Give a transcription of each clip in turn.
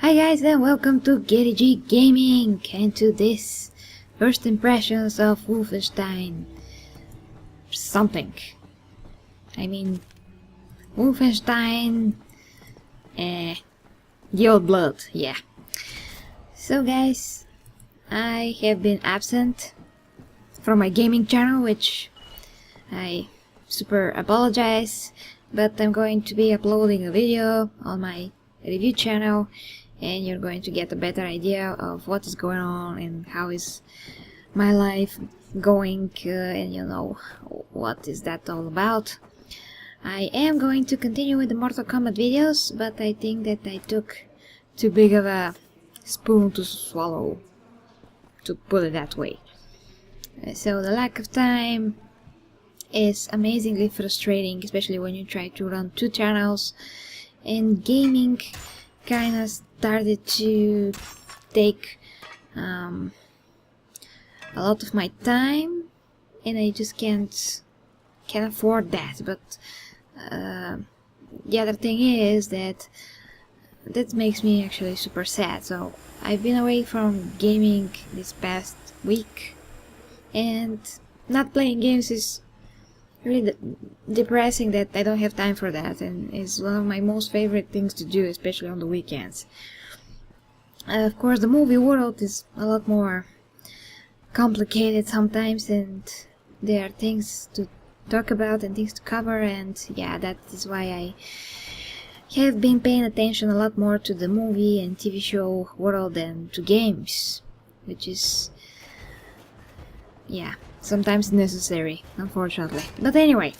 Hi guys and welcome to G Gaming and to this first impressions of Wolfenstein something. I mean Wolfenstein the old blood, yeah. So guys, I have been absent from my gaming channel, which I super apologize, but I'm going to be uploading a video on my review channel and you're going to get a better idea of what is going on and how is my life going, and you know what is that all about. I am going to continue with the Mortal Kombat videos, but I think that I took too big of a spoon to swallow, to put it that way. So the lack of time is amazingly frustrating, especially when you try to run two channels, and gaming kinda started to take a lot of my time, and I just can't afford that. But the other thing is that makes me actually super sad. So I've been away from gaming this past week, and not playing games is really depressing that I don't have time for that, and it's one of my most favorite things to do, especially on the weekends. Of course, the movie world is a lot more complicated sometimes, and there are things to talk about and things to cover, and yeah, that is why I have been paying attention a lot more to the movie and TV show world than to games, which is, yeah, sometimes necessary, unfortunately. But anyway,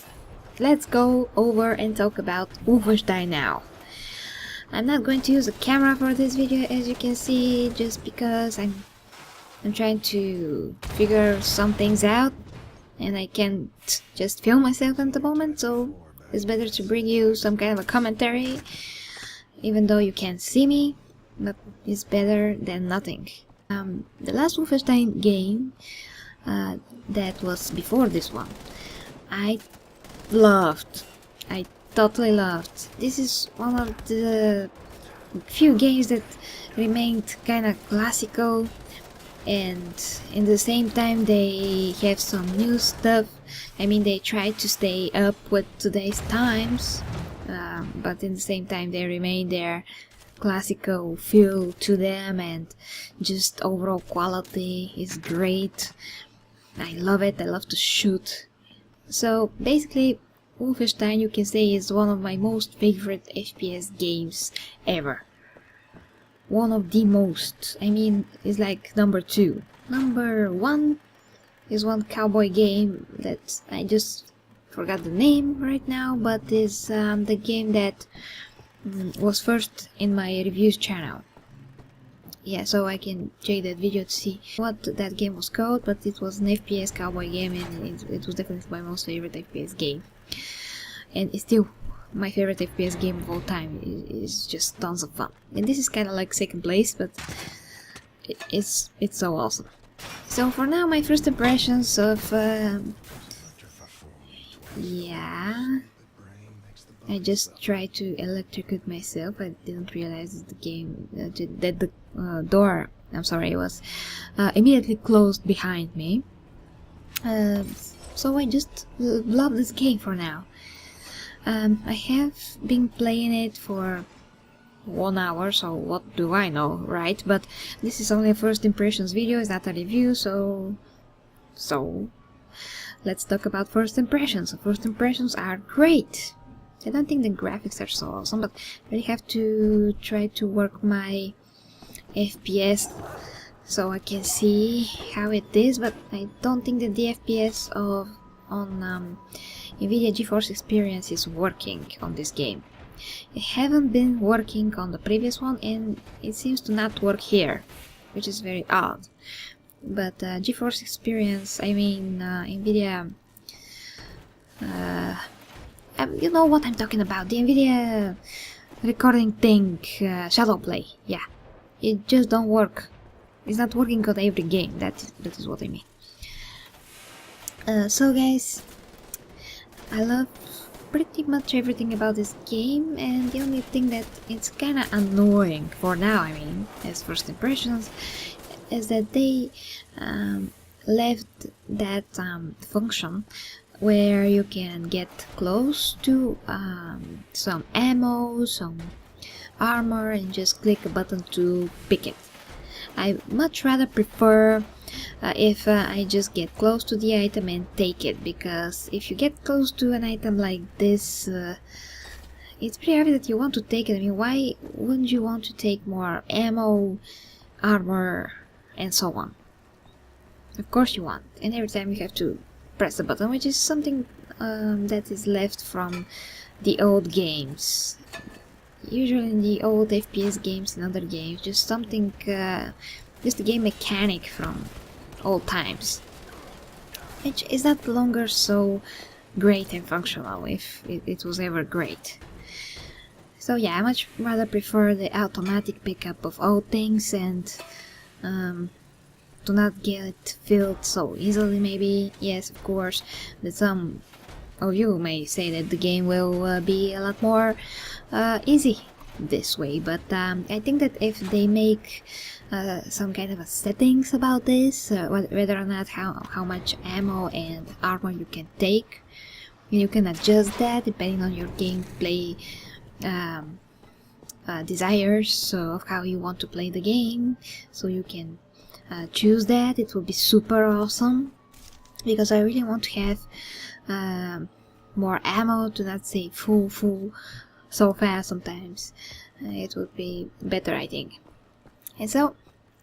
let's go over and talk about Wolfenstein now. I'm not going to use a camera for this video, as you can see, just because I'm trying to figure some things out and I can't just film myself at the moment, so it's better to bring you some kind of a commentary, even though you can't see me, but it's better than nothing. The last Wolfenstein game that was before this one, I totally loved. This is one of the few games that remained kinda classical, and in the same time they have some new stuff. I mean, they try to stay up with today's times, but in the same time they remain their classical feel to them, and just overall quality is great. I love it. I love to shoot. So basically, Wolfenstein, you can say, is one of my most favorite FPS games ever. One of the most. I mean, it's like number 2. Number 1 is one cowboy game that I just forgot the name right now, but is the game that was first in my reviews channel. Yeah, so I can check that video to see what that game was called, but it was an FPS cowboy game, and it was definitely my most favorite FPS game. And it's still my favorite FPS game of all time. It's just tons of fun. And this is kind of like second place, but it's so awesome. So for now, my first impressions of yeah, I just tried to electrocute myself. I didn't realize that the game that the door, I'm sorry, was immediately closed behind me. So I just love this game for now. I have been playing it for 1 hour, so what do I know, right? But this is only a first impressions video, it's not a review, so let's talk about first impressions. First impressions are great. I don't think the graphics are so awesome, but I really have to try to work my FPS so I can see how it is, but I don't think that the FPS on NVIDIA GeForce Experience is working on this game. It haven't been working on the previous one, and it seems to not work here, which is very odd. But GeForce Experience, I mean NVIDIA, you know what I'm talking about, the NVIDIA recording thing, Shadowplay, yeah, it just don't work. It's not working on every game, that is what I mean. So guys, I love pretty much everything about this game, and the only thing that it's kinda annoying for now, I mean, as first impressions, is that they left that function where you can get close to some ammo, some armor, and just click a button to pick it. I much rather prefer if I just get close to the item and take it, because if you get close to an item like this, it's pretty obvious that you want to take it. I mean, why wouldn't you want to take more ammo, armor, and so on? Of course you want, and every time you have to press the button, which is something that is left from the old games. Usually in the old FPS games and other games, just something, just a game mechanic from old times, which is not longer so great and functional, if it was ever great. So yeah, I much rather prefer the automatic pickup of all things, and do not get filled so easily. Maybe, yes, of course, that some of you may say that the game will be a lot more easy this way, but I think that if they make some kind of a settings about this, whether or not how much ammo and armor you can take, you can adjust that depending on your gameplay desires of how you want to play the game, so you can choose that. It will be super awesome, because I really want to have more ammo, to not say full so fast sometimes. It would be better, I think. And so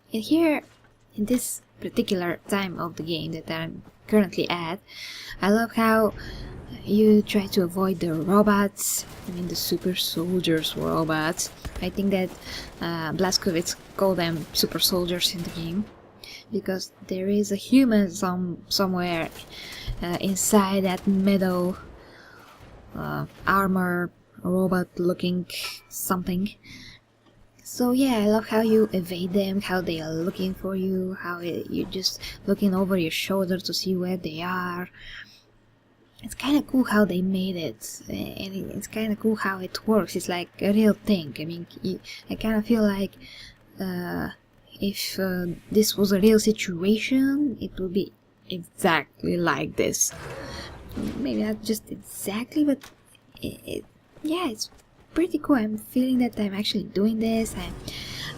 here, in this particular time of the game that I'm currently at, I love how you try to avoid the robots. I mean, the super soldiers robots. I think that Blazkowicz called them super soldiers in the game, because there is a human somewhere inside that metal armor robot looking something. So yeah, I love how you evade them, how they are looking for you, how you're just looking over your shoulder to see where they are. It's kind of cool how they made it, and it's kind of cool how it works. It's like a real thing. I mean, I kind of feel like if this was a real situation, it would be exactly like this. Maybe not just exactly, but yeah, it's pretty cool. I'm feeling that I'm actually doing this.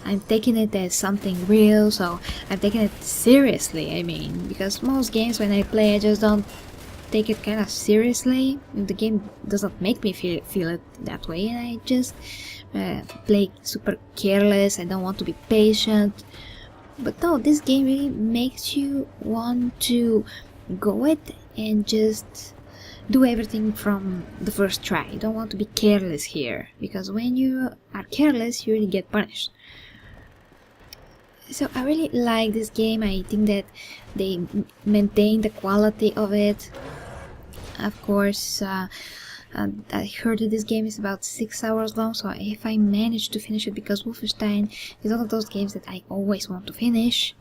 I'm taking it as something real, so I'm taking it seriously. I mean, because most games when I play, I just don't take it kind of seriously. The game doesn't make me feel it that way, and I just play super careless. I don't want to be patient. But no, this game really makes you want to go it and just do everything from the first try. You don't want to be careless here, because when you are careless, you really get punished. So I really like this game. I think that they maintain the quality of it. Of course, I heard that this game is about 6 hours long, so if I manage to finish it, because Wolfenstein is one of those games that I always want to finish,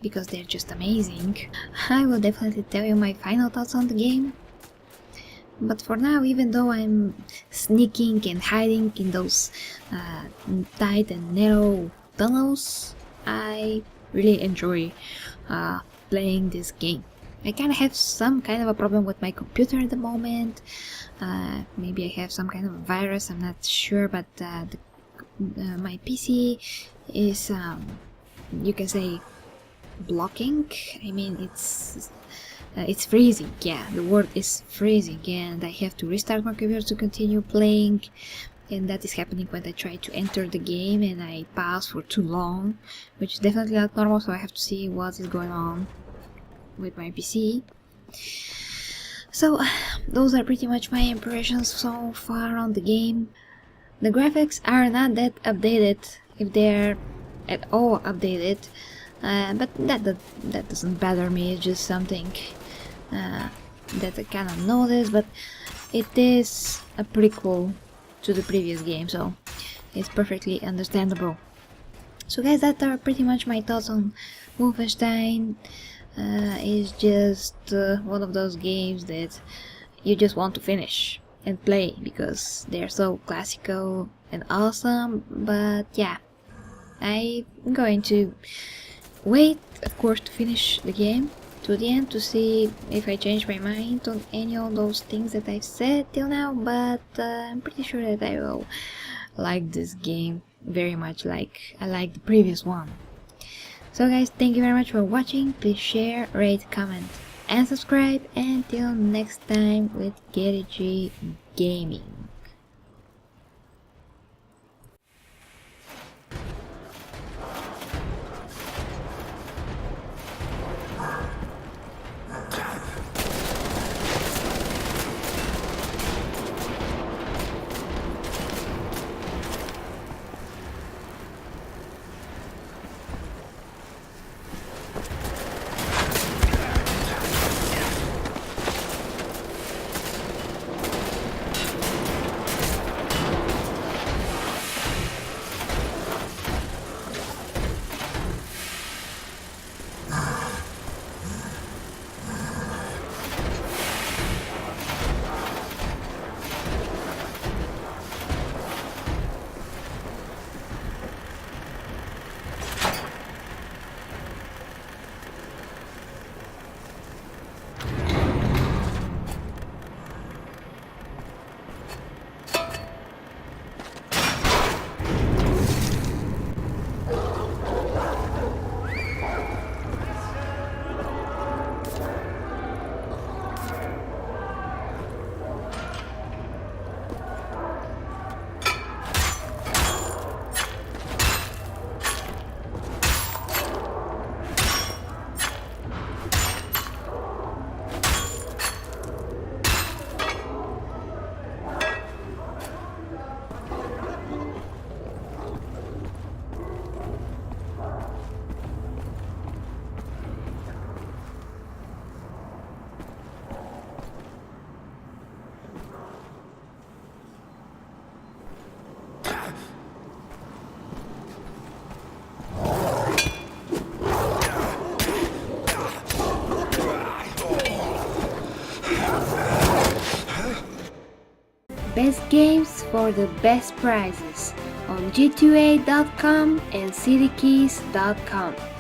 because they're just amazing, I will definitely tell you my final thoughts on the game. But for now, even though I'm sneaking and hiding in those tight and narrow tunnels, I really enjoy playing this game. I kind of have some kind of a problem with my computer at the moment. Maybe I have some kind of a virus, I'm not sure, but my PC is, you can say, blocking. I mean, it's freezing. Yeah, the word is freezing, and I have to restart my computer to continue playing, and that is happening when I try to enter the game and I pause for too long, which is definitely not normal, so I have to see what is going on with my PC. So those are pretty much my impressions so far on the game. The graphics are not that updated, if they're at all updated, but that doesn't bother me. It's just something that I kind of notice, but it is a prequel to the previous game, so it's perfectly understandable. So guys, that are pretty much my thoughts on Wolfenstein. It's just one of those games that you just want to finish. and play because they're so classical and awesome. But yeah, I'm going to wait, of course, to finish the game to the end to see if I change my mind on any of those things that I've said till now, but I'm pretty sure that I will like this game very much like I like the previous one. So guys, thank you very much for watching. Please share, rate, comment and subscribe, and till next time with GetitG Gaming. Best games for the best prices on g2a.com and citykeys.com.